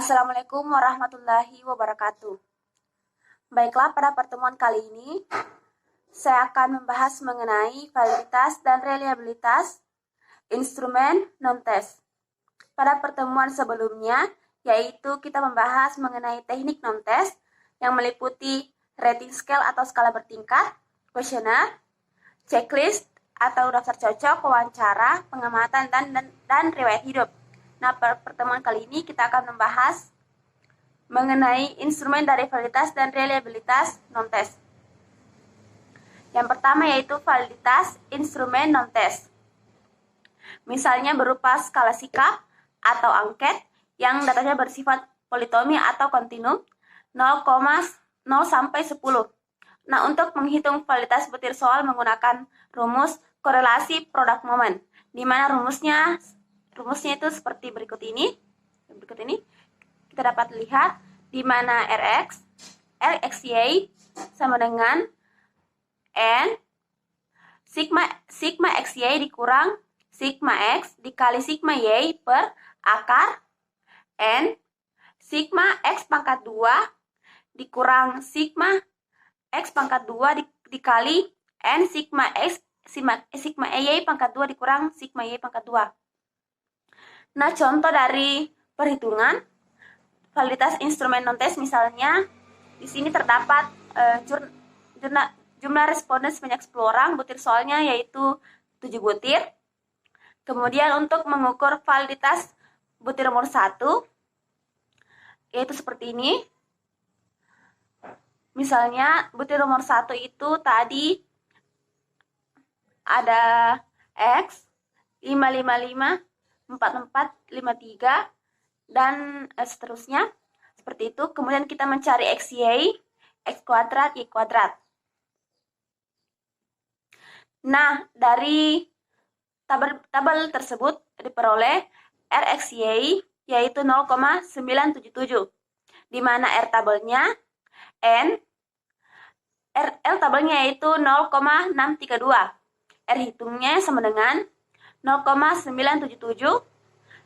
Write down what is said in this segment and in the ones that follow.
Assalamualaikum warahmatullahi wabarakatuh. Baiklah, pada pertemuan kali ini saya akan membahas mengenai validitas dan reliabilitas instrumen non-test. Pada pertemuan sebelumnya, yaitu kita membahas mengenai teknik non-test yang meliputi rating scale atau skala bertingkat, kuesioner, checklist atau daftar cocok, wawancara, pengamatan, dan riwayat hidup. Nah, pada pertemuan kali ini kita akan membahas mengenai instrumen dari validitas dan reliabilitas non-test. Yang pertama yaitu validitas instrumen non-test. Misalnya berupa skala sikap atau angket yang datanya bersifat politomi atau kontinum 0,0 sampai 10. Nah, untuk menghitung validitas butir soal menggunakan rumus korelasi product moment, di mana rumusnya itu seperti berikut ini. Kita dapat lihat di mana Rxy sama dengan N sigma Xy dikurang sigma X dikali sigma Y per akar N sigma X pangkat 2 dikurang sigma X pangkat 2 dikali N sigma X sigma Y pangkat 2 dikurang sigma Y pangkat 2. Nah, contoh dari perhitungan validitas instrumen non-test misalnya di sini terdapat jumlah responden sebanyak 10 orang, butir soalnya yaitu 7 butir. Kemudian untuk mengukur validitas butir nomor 1 yaitu seperti ini. Misalnya butir nomor 1 itu tadi ada X 555 4453 dan seterusnya seperti itu. Kemudian kita mencari XY, X kuadrat, Y kuadrat. Nah, dari tabel tersebut diperoleh Rxy yaitu 0,977, di mana R tabelnya N, L tabelnya yaitu 0,632. R hitungnya sama dengan 0,977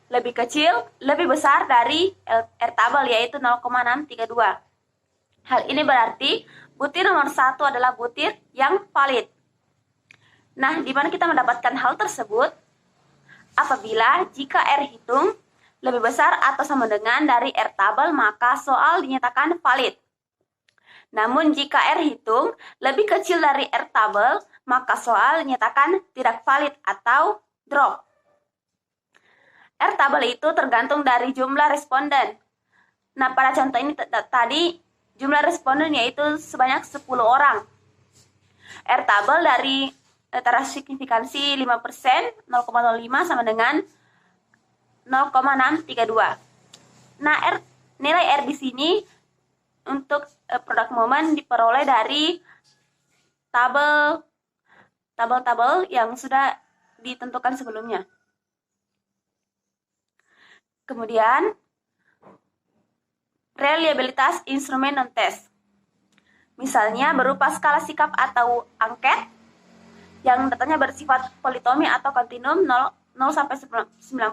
lebih kecil, lebih besar dari R tabel yaitu 0,632. Hal ini berarti butir nomor 1 adalah butir yang valid. Nah, di mana kita mendapatkan hal tersebut? Apabila jika R hitung lebih besar atau sama dengan dari R tabel, maka soal dinyatakan valid. Namun jika R hitung lebih kecil dari R tabel, maka soal dinyatakan tidak valid atau drop. R tabel itu tergantung dari jumlah responden. Nah, pada contoh ini tadi jumlah responden yaitu sebanyak 10 orang. R tabel dari taraf signifikansi 5%, 0,05 sama dengan 0,632. Nah, nilai R di sini untuk product moment diperoleh dari tabel yang sudah ditentukan sebelumnya. Kemudian reliabilitas instrumen non-test. Misalnya berupa skala sikap atau angket yang datanya bersifat politomi atau kontinum 0 sampai 90, 0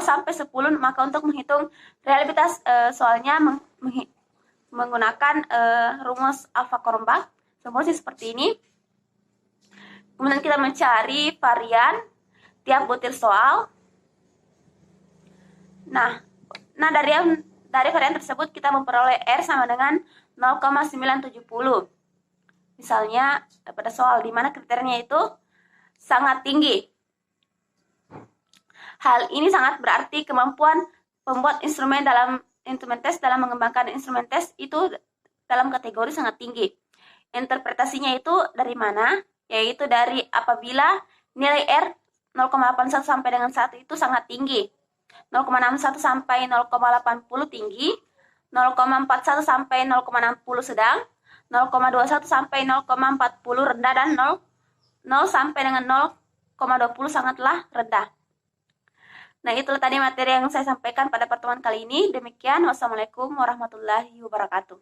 sampai 10, maka untuk menghitung reliabilitas soalnya menggunakan rumus alfa Korombach. Rumusnya seperti ini. Kemudian kita mencari varian tiap butir soal. Nah dari varian tersebut kita memperoleh R sama dengan 0,970. Misalnya pada soal di mana kriterianya itu sangat tinggi. Hal ini sangat berarti kemampuan pembuat instrumen test dalam mengembangkan instrumen tes itu dalam kategori sangat tinggi. Interpretasinya itu dari mana? Yaitu dari apabila nilai R 0,81 sampai dengan 1 itu sangat tinggi, 0,61 sampai 0,80 tinggi, 0,41 sampai 0,60 sedang, 0,21 sampai 0,40 rendah, dan 0 sampai dengan 0,20 sangatlah rendah. Nah, itulah tadi materi yang saya sampaikan pada pertemuan kali ini. Demikian, wassalamualaikum warahmatullahi wabarakatuh.